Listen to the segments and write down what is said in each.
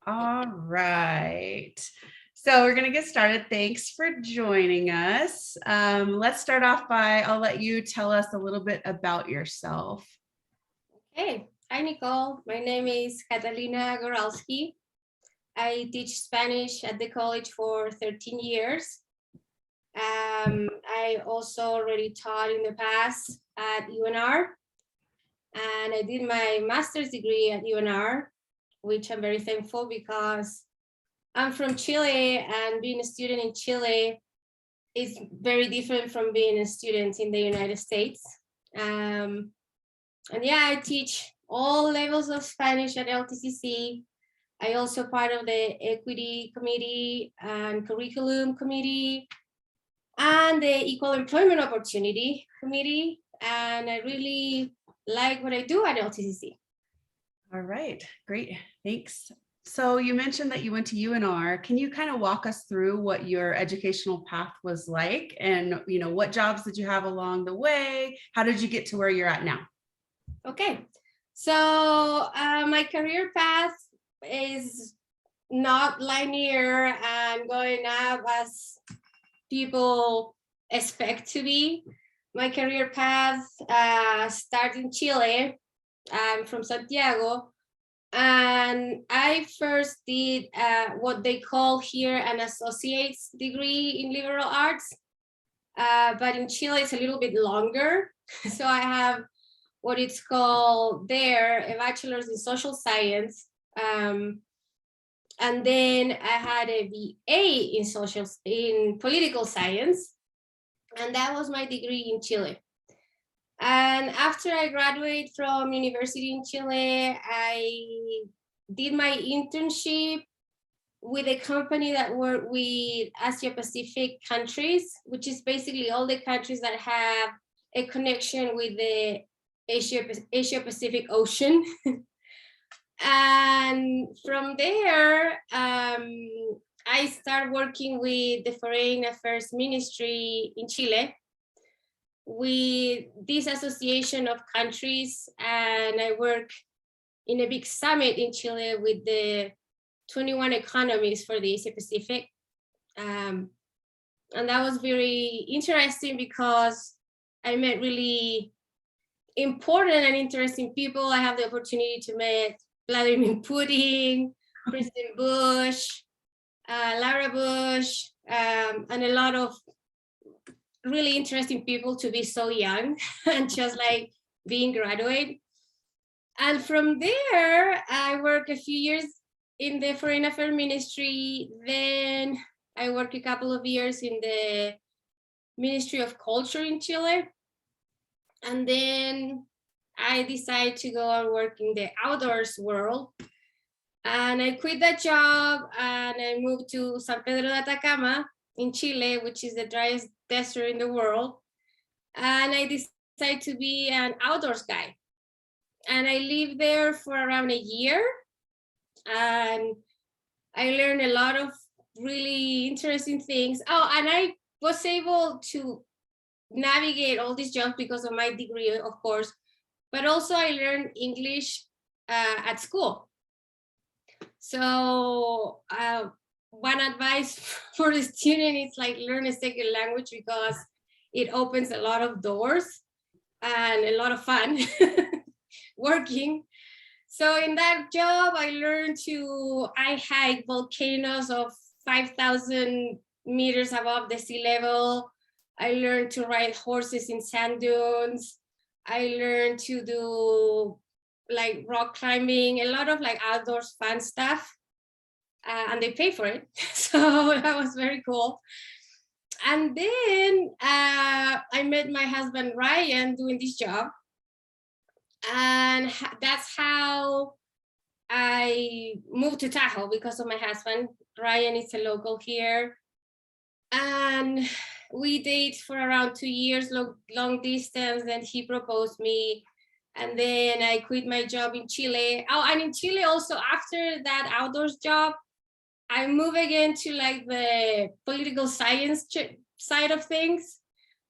All right. So we're going to get started. Thanks for joining us. Let's start off by, I'll let you tell us a little bit about yourself. Hey, hi Nicole. My name is Catalina Goralski. I teach Spanish at the college for 13 years. I also already taught in the past at UNR, and I did my master's degree at UNR, which I'm very thankful because I'm from Chile, and being a student in Chile is very different from being a student in the United States. And yeah, I teach all levels of Spanish at LTCC. I also part of the equity committee and curriculum committee and the equal employment opportunity committee. And I really like what I do at LTCC. All right, great, thanks. So you mentioned that you went to UNR. Can you kind of walk us through what your educational path was like, and what jobs did you have along the way? How did you get to where you're at now? Okay, so my career path is not linear and going up as people expect to be. My career path started in Chile. I'm from Santiago, and I first did what they call here an associate's degree in liberal arts, but in Chile it's a little bit longer. So I have what it's called there a bachelor's in social science, and then I had a BA in political science, and that was my degree in Chile. And after I graduated from university in Chile, I did my internship with a company that worked with Asia Pacific countries, which is basically all the countries that have a connection with the Asia Pacific Ocean. And from there, I started working with the Foreign Affairs Ministry in Chile with this association of countries, and I work in a big summit in Chile with the 21 economies for the Asia Pacific. And that was very interesting because I met really important and interesting people. I have the opportunity to meet Vladimir Putin, President Bush, Laura Bush, and a lot of really interesting people to be so young and just like being graduate. And from there, I worked a few years in the Foreign Affairs Ministry. Then I worked a couple of years in the Ministry of Culture in Chile. And then I decided to go and work in the outdoors world. And I quit that job and I moved to San Pedro de Atacama in Chile, which is the driest desert in the world. And I decided to be an outdoors guide. And I lived there for around a year. And I learned a lot of really interesting things. Oh, and I was able to navigate all these jobs because of my degree, of course, but also I learned English at school. So one advice for the student is like learn a second language because it opens a lot of doors and a lot of fun working. So in that job, I learned I hike volcanoes of 5,000 meters above the sea level. I learned to ride horses in sand dunes. I learned to do like rock climbing, a lot of like outdoors fun stuff. And they pay for it. So that was very cool. And then I met my husband, Ryan, doing this job. And that's how I moved to Tahoe because of my husband. Ryan is a local here. And we dated for around 2 years, long distance, and he proposed me. And then I quit my job in Chile. Oh, and in Chile also, after that outdoors job, I moved again to like the political science side of things.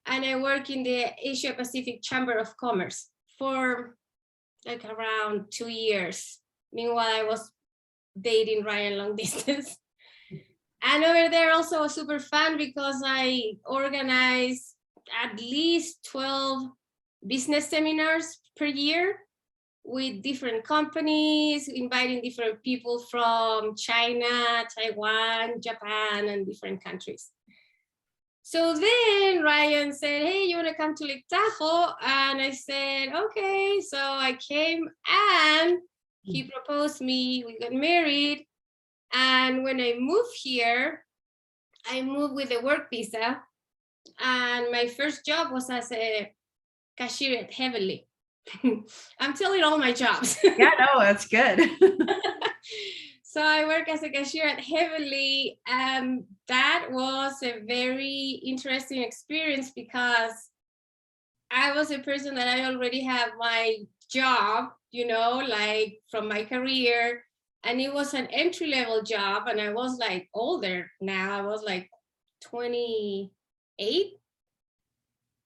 And I work in the Asia Pacific Chamber of Commerce for like around 2 years. Meanwhile, I was dating Ryan long distance. And over there also was super fun because I organized at least 12 business seminars per year with different companies, inviting different people from China, Taiwan, Japan, and different countries. So then Ryan said, hey, you want to come to Lake Tahoe? And I said, okay. So I came and he proposed me, we got married. And when I moved here, I moved with a work visa. And my first job was as a cashier at Heavenly. I'm telling all my jobs. Yeah, no, that's good. So I work as a cashier at Heavenly, and that was a very interesting experience because I was a person that I already have my job, you know, like from my career, and it was an entry-level job, and I was like older now. I was like 28.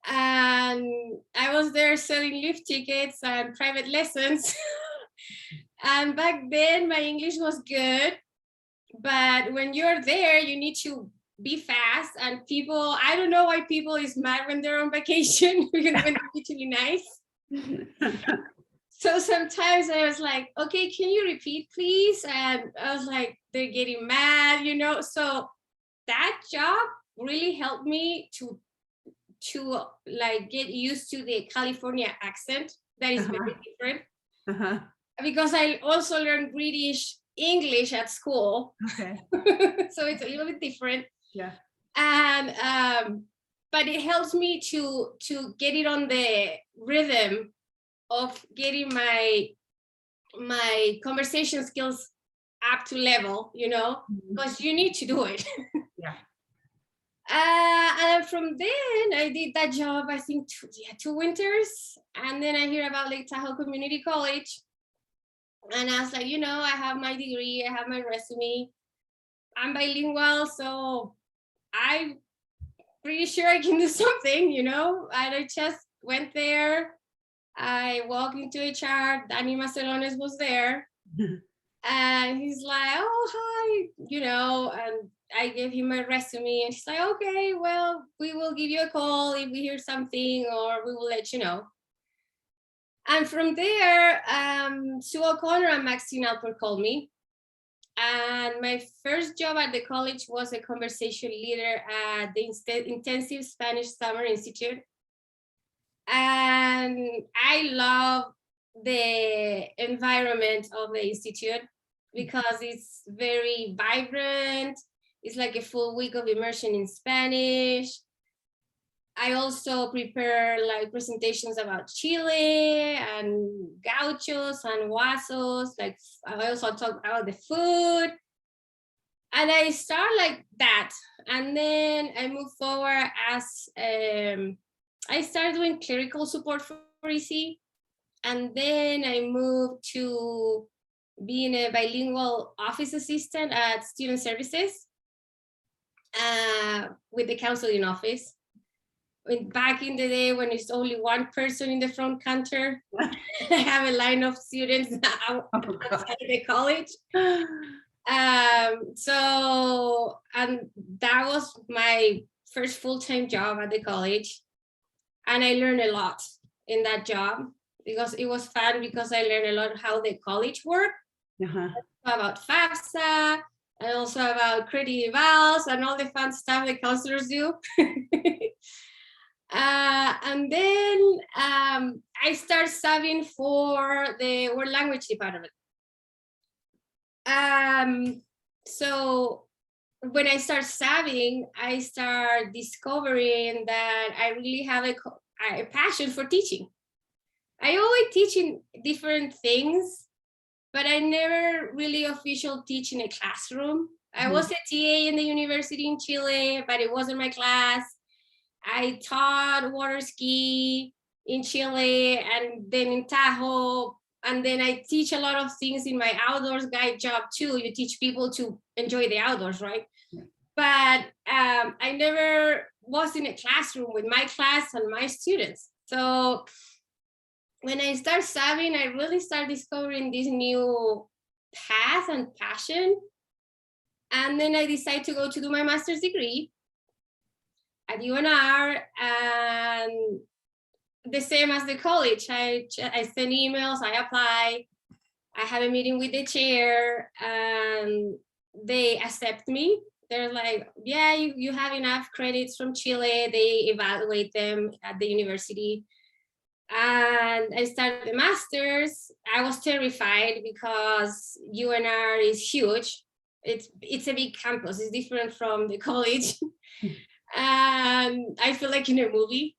And I was there selling lift tickets and private lessons. And back then my English was good, but when you're there, you need to be fast, and people, I don't know why people is mad when they're on vacation, even when they're usually nice. So sometimes I was like, okay, can you repeat please? And I was like, they're getting mad, you know? So that job really helped me to like get used to the California accent that is very different. Because I also learned British English at school. Okay. So it's a little bit different. Yeah. And but it helps me to get it on the rhythm of getting my conversation skills up to level, you know, because you need to do it. Yeah. And from then I did that job, I think 2 winters. And then I hear about Lake Tahoe Community College. And I was like, you know, I have my degree, I have my resume, I'm bilingual, so I'm pretty sure I can do something, you know. And I just went there. I walked into HR, Danny Macelones was there. And he's like, oh, hi, you know, and I gave him my resume, and he's like, okay, well, we will give you a call if we hear something, or we will let you know. And from there, Sue O'Connor and Maxine Alpert called me. And my first job at the college was a conversation leader at the Intensive Spanish Summer Institute. And I love the environment of the institute because it's very vibrant. It's like a full week of immersion in Spanish. I also prepare like presentations about Chile and gauchos and huasos. Like I also talk about the food. And I start like that. And then I move forward as I started doing clerical support for EC. And then I moved to being a bilingual office assistant at Student Services with the counseling office. Back in the day when it's only one person in the front counter, I have a line of students outside the college. So, and that was my first full-time job at the college. And I learned a lot in that job because it was fun, because I learned a lot how the college worked, about FAFSA, and also about credit evals and all the fun stuff the counselors do. And then I started subbing for the world language department. So when I start subbing, I start discovering that I really have a passion for teaching. I always teach in different things, but I never really official teach in a classroom. I was a TA in the university in Chile, but it wasn't my class. I taught water ski in Chile and then in Tahoe. And then I teach a lot of things in my outdoors guide job too. You teach people to enjoy the outdoors, right? Yeah. But I never was in a classroom with my class and my students. So when I start subbing, I really start discovering this new path and passion. And then I decided to go to do my master's degree at UNR, and the same as the college. I send emails, I apply, I have a meeting with the chair, and they accept me. They're like, yeah, you have enough credits from Chile. They evaluate them at the university. And I started the master's. I was terrified because UNR is huge. It's a big campus. It's different from the college. And I feel like in a movie.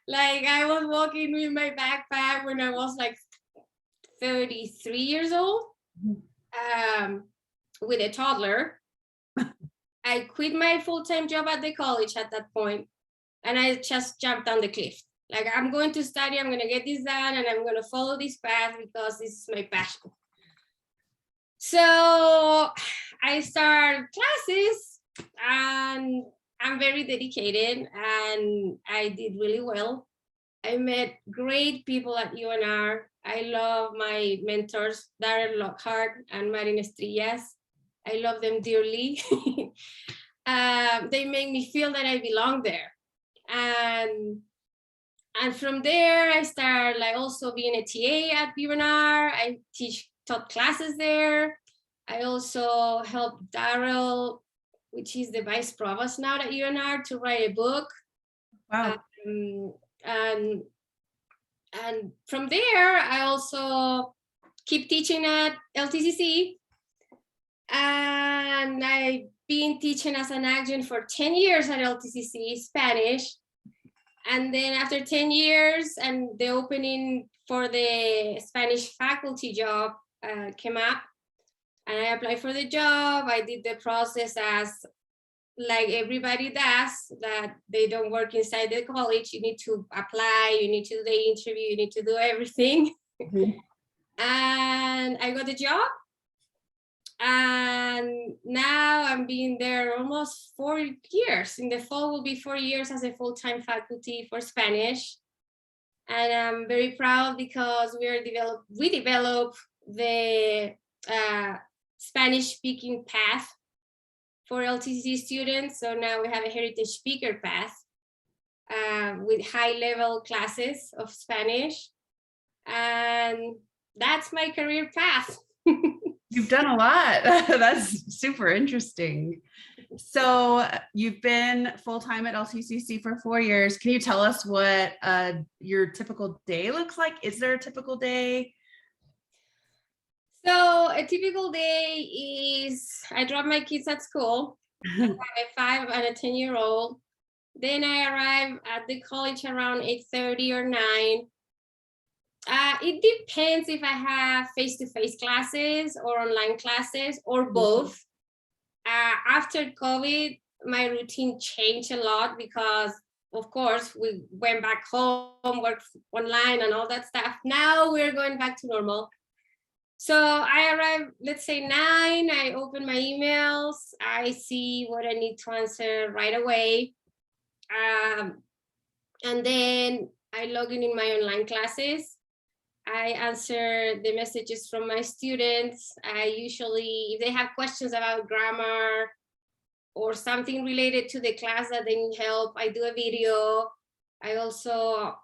Like I was walking with my backpack when I was like 33 years old, with a toddler. I quit my full-time job at the college at that point, and I just jumped down the cliff. Like, I'm going to study, I'm going to get this done, and I'm going to follow this path because this is my passion. So I started classes, and I'm very dedicated, and I did really well. I met great people at UNR. I love my mentors, Darren Lockhart and Marin Estrillas. I love them dearly. They make me feel that I belong there. And from there, I started like also being a TA at UNR. I taught classes there. I also helped Daryl, which is the vice provost now at UNR, to write a book. Wow. And from there, I also keep teaching at LTCC. And I've been teaching as an adjunct for 10 years at LTCC, Spanish. And then after 10 years and the opening for the Spanish faculty job came up, and I applied for the job. I did the process as like everybody does, that they don't work inside the college. You need to apply, you need to do the interview, you need to do everything. Mm-hmm. And I got the job. And now I'm being there almost 4 years. In the fall will be 4 years as a full-time faculty for Spanish. And I'm very proud because we developed the Spanish-speaking path for LTCC students. So now we have a heritage speaker path with high-level classes of Spanish. And that's my career path. You've done a lot. That's super interesting. So you've been full-time at LTCC for 4 years. Can you tell us what your typical day looks like? Is there a typical day? So a typical day is I drop my kids at school. I have a 5 and a 10-year-old. Then I arrive at the college around 8:30 or 9. It depends if I have face-to-face classes or online classes or both. After COVID, my routine changed a lot because, of course, we went back home, worked online and all that stuff. Now we're going back to normal. So I arrive, let's say 9, I open my emails, I see what I need to answer right away. And then I log in my online classes. I answer the messages from my students. I usually, if they have questions about grammar or something related to the class that they need help, I do a video. I also,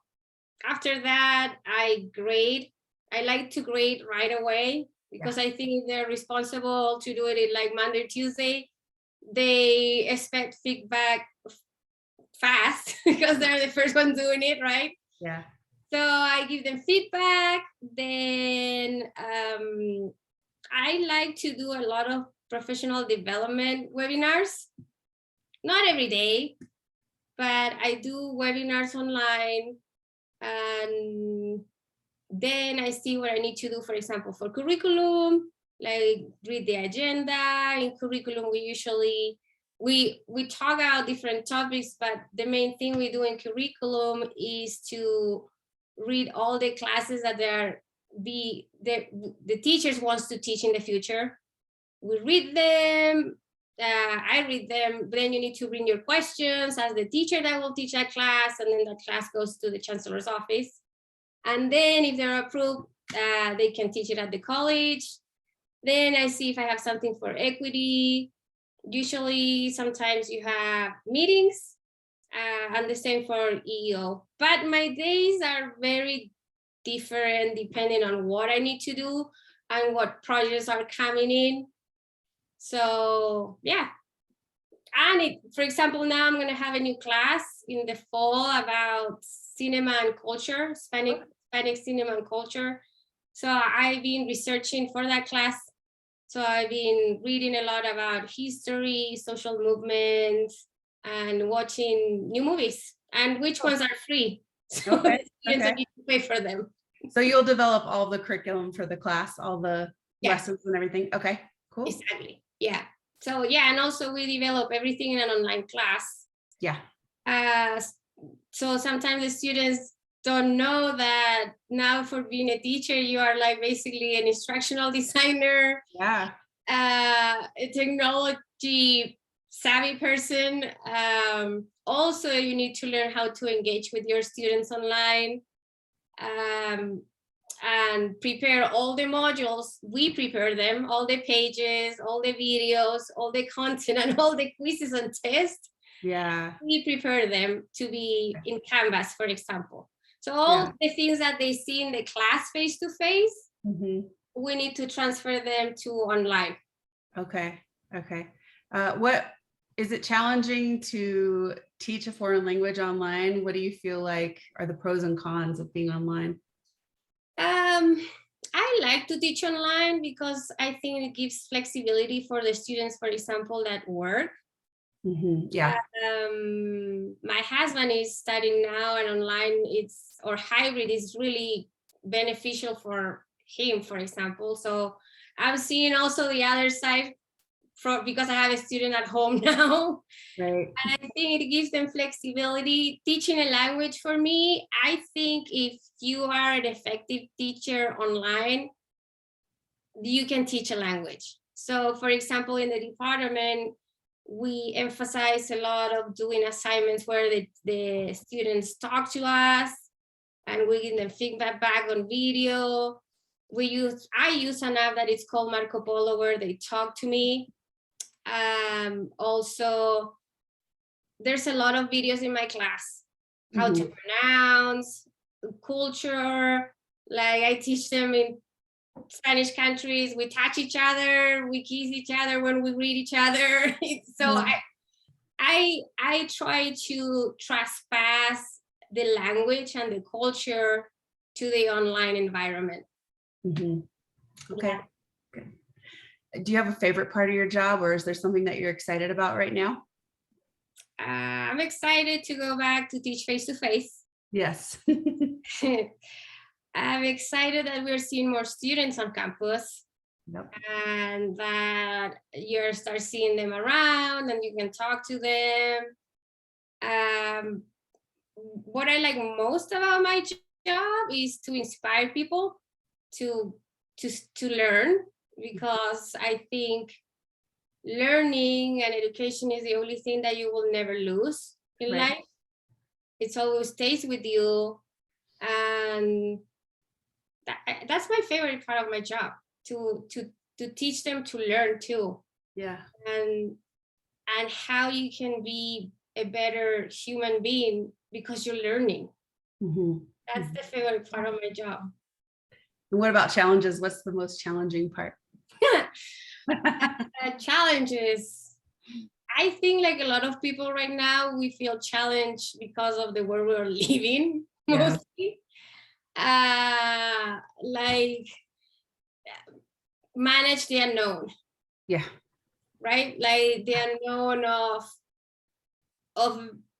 after that, I grade. I like to grade right away because I think they're responsible to do it like Monday, Tuesday. They expect feedback fast because they're the first one doing it, right? Yeah. So I give them feedback. Then I like to do a lot of professional development webinars. Not every day, but I do webinars online. And then I see what I need to do, for example, for curriculum, like read the agenda. In curriculum, we usually, we talk about different topics, but the main thing we do in curriculum is to read all the classes that the teachers wants to teach in the future. We read them, I read them, then you need to bring your questions as the teacher that will teach that class, and then that class goes to the chancellor's office. And then if they're approved, they can teach it at the college. Then I see if I have something for equity. Usually, sometimes you have meetings, and the same for EO. But my days are very different depending on what I need to do and what projects are coming in. So yeah. And for example, now I'm going to have a new class in the fall about cinema and culture, Hispanic cinema and culture. So I've been researching for that class. So I've been reading a lot about history, social movements, and watching new movies, and which ones are free. So Okay. students don't need to pay for them. So you'll develop all the curriculum for the class, all the lessons and everything. Okay, cool. Exactly. Yeah. So yeah, and also we develop everything in an online class. Yeah. So sometimes the students don't know that now for being a teacher, you are like basically an instructional designer. Yeah. A technology savvy person. Also, you need to learn how to engage with your students online. And prepare all the modules. We prepare them, all the pages, all the videos, all the content, and all the quizzes and tests. Yeah. We prepare them to be in Canvas, for example. So all the things that they see in the class face-to-face, we need to transfer them to online. Okay. Okay. What is it challenging to teach a foreign language online? What do you feel like are the pros and cons of being online? I like to teach online because I think it gives flexibility for the students, for example, that work. Yeah. My husband is studying now, and online or hybrid is really beneficial for him, for example. So I'm seeing also the other side because I have a student at home now. Right. And I think it gives them flexibility. Teaching a language for me, I think if you are an effective teacher online, you can teach a language. So for example, in the department, we emphasize a lot of doing assignments where the students talk to us and we give them feedback back on video. I use an app that is called Marco Polo where they talk to me. Also, there's a lot of videos in my class, how to pronounce, culture, like I teach them in Spanish countries, we touch each other, we kiss each other when we read each other. So I try to trespass the language and the culture to the online environment. Okay. Yeah. Good. Do you have a favorite part of your job, or is there something that you're excited about right now? I'm excited to go back to teach face-to-face. Yes. I'm excited that we're seeing more students on campus. Yep. And that you start seeing them around and you can talk to them. What I like most about my job is to inspire people to learn, because I think learning and education is the only thing that you will never lose in life. It always stays with you, and that's my favorite part of my job, to teach them to learn too. Yeah. And how you can be a better human being because you're learning. That's the favorite part of my job. And what about challenges? What's the most challenging part? Challenges. I think like a lot of people right now, we feel challenged because of the world we're living, mostly. Like manage the unknown. Yeah. Right? Like the unknown of,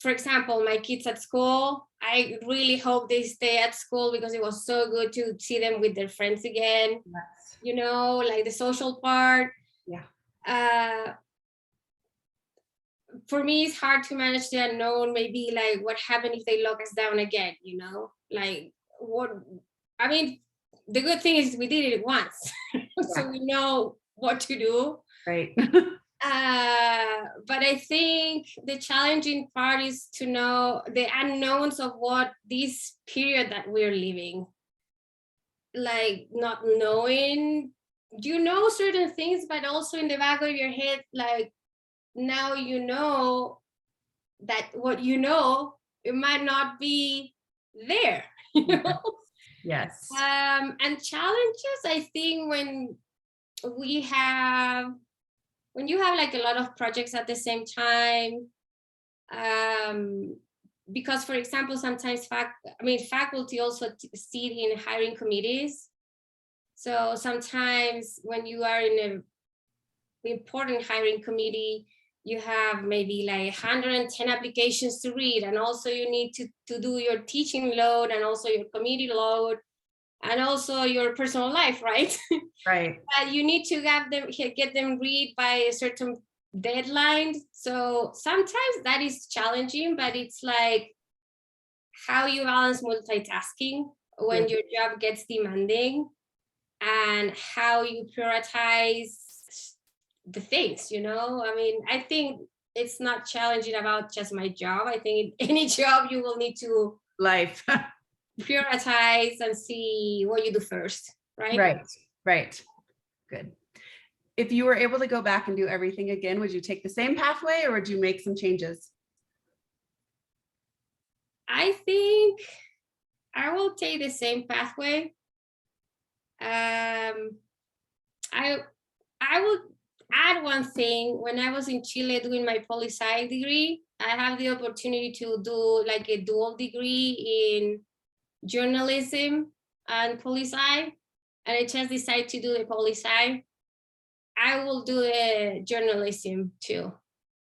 for example, my kids at school. I really hope they stay at school because it was so good to see them with their friends again. Yes. You know, like the social part. Yeah. For me, it's hard to manage the unknown. Maybe like what happened if they lock us down again, you know? Like I mean, the good thing is we did it once. So we know what to do. Right. But I think the challenging part is to know the unknowns of what this period that we're living. like not knowing, you know, certain things, but also in the back of your head, like now you know that what you know, it might not be there, you know? Yes. And challenges, I think when you have like a lot of projects at the same time, because for example, sometimes faculty also sit in hiring committees. So sometimes when you are in an important hiring committee, you have maybe like 110 applications to read, and also you need to do your teaching load, and also your committee load, and also your personal life, right? Right. You need to get them read by a certain deadline. So sometimes that is challenging, but it's like how you balance multitasking when your job gets demanding, and how you prioritize the things, you know? I mean, I think it's not challenging about just my job. I think in any job you will need to Life. prioritize and see what you do first, right? Right. Right. Good. If you were able to go back and do everything again, would you take the same pathway or would you make some changes? I think I will take the same pathway. I would add one thing. When I was in Chile doing my poli-sci degree, I have the opportunity to do like a dual degree in journalism and poli-sci, and I just decided to do the poli-sci. I will do the journalism too,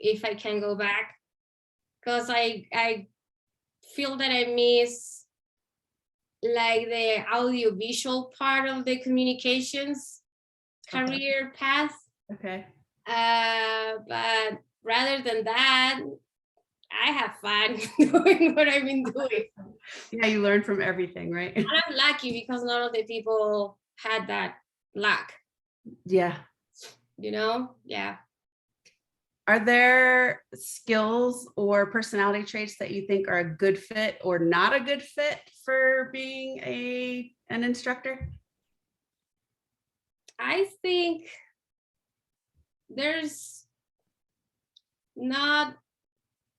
if I can go back, because I feel that I miss like the audiovisual part of the communications career path. Okay. But rather than that, I have fun doing what I've been doing. Yeah, you learn from everything, right? And I'm lucky because none of the people had that luck. Yeah. You know? Yeah. Are there skills or personality traits that you think are a good fit or not a good fit for being an instructor? I think there's not,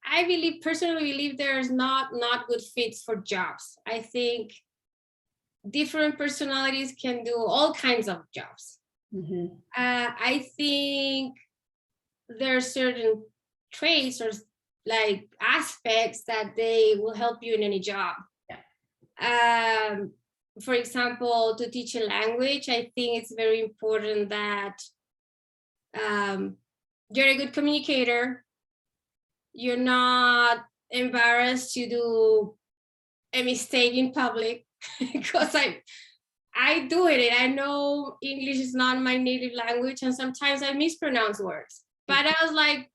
I personally believe there's not good fits for jobs. I think different personalities can do all kinds of jobs. Mm-hmm. I think there are certain traits or like aspects that they will help you in any job. Yeah. For example, to teach a language, I think it's very important that you're a good communicator. You're not embarrassed to do a mistake in public, because I do it. I know English is not my native language, and sometimes I mispronounce words. But I was like,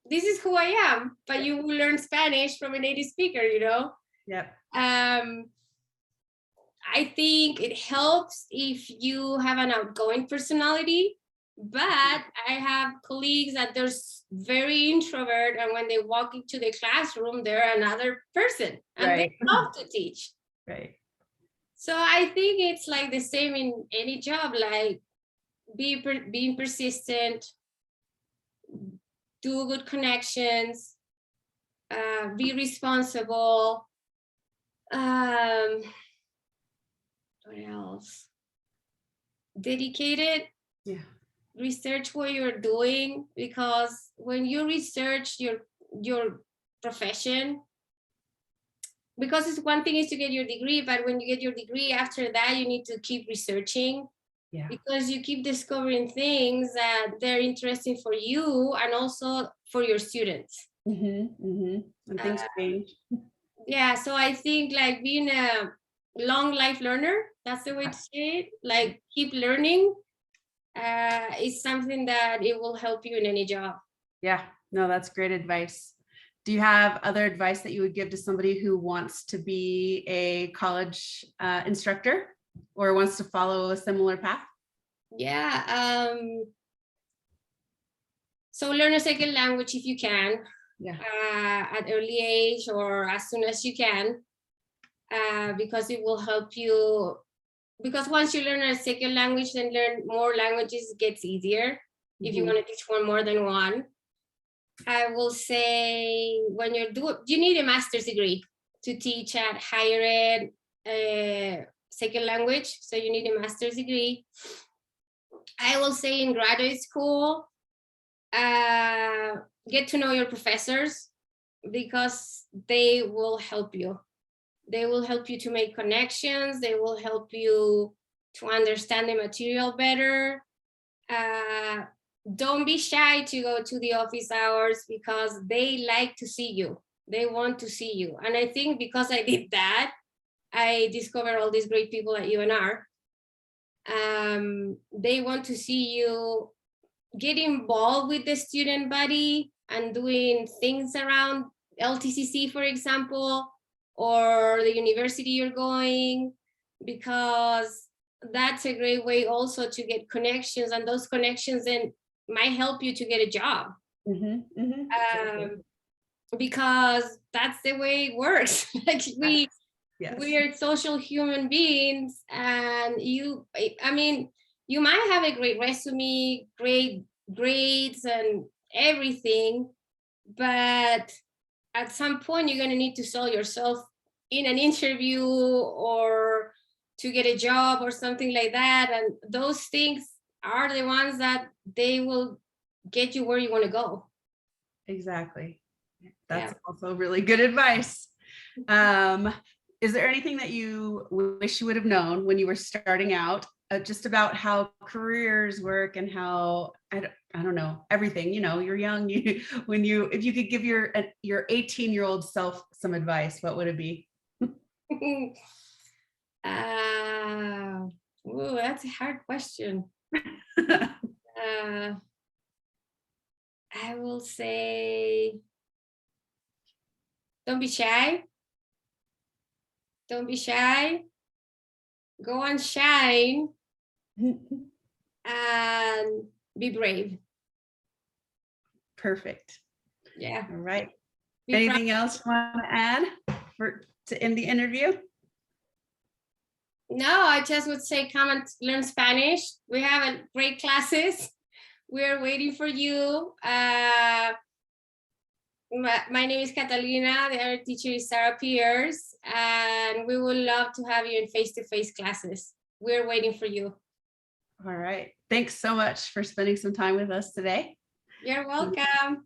this is who I am. But you will learn Spanish from a native speaker, you know? Yep. I think it helps if you have an outgoing personality, but I have colleagues that they're very introvert, and when they walk into the classroom, they're another person, and Right. they love to teach. Right. So I think it's like the same in any job, like being persistent, do good connections, be responsible. What else? Dedicated. Yeah. Research what you're doing, because when you research your profession, because it's one thing is to get your degree, but when you get your degree, after that you need to keep researching. Yeah. Because you keep discovering things that they're interesting for you and also for your students. Mm-hmm, mm-hmm. And things change. Yeah, so I think like being a long life learner, that's the way to say it, like keep learning, is something that it will help you in any job. Yeah, no, that's great advice. Do you have other advice that you would give to somebody who wants to be a college instructor or wants to follow a similar path? Yeah. So learn a second language if you can. Yeah. At early age or as soon as you can, because it will help you because once you learn a second language, then learn more languages gets easier. If you want to teach one more than one, I will say when you need a master's degree to teach at higher ed second language. So you need a master's degree. I will say in graduate school, get to know your professors because they will help you. They will help you to make connections. They will help you to understand the material better. Don't be shy to go to the office hours because they like to see you. They want to see you. And I think because I did that, I discovered all these great people at UNR. They want to see you get involved with the student body and doing things around LTCC, for example, or the university you're going, because that's a great way also to get connections, and those connections then might help you to get a job. Because that's the way it works. Like we are social human beings, and you might have a great resume, great grades and everything, but at some point you're going to need to sell yourself in an interview or to get a job or something like that, and those things are the ones that they will get you where you want to go. Exactly. That's also really good advice. Is there anything that you wish you would have known when you were starting out, just about how careers work and how, I don't know, everything, you're young, if you could give your 18-year-old self some advice, what would it be? That's a hard question. I will say, don't be shy. Don't be shy. Go and shine and be brave. Perfect. Yeah. All right. Anything else you want to add to end the interview? No, I just would say come and learn Spanish. We have great classes. We're waiting for you. My name is Catalina. The other teacher is Sarah Pierce, and we would love to have you in face-to-face classes. We're waiting for you. All right. Thanks so much for spending some time with us today. You're welcome.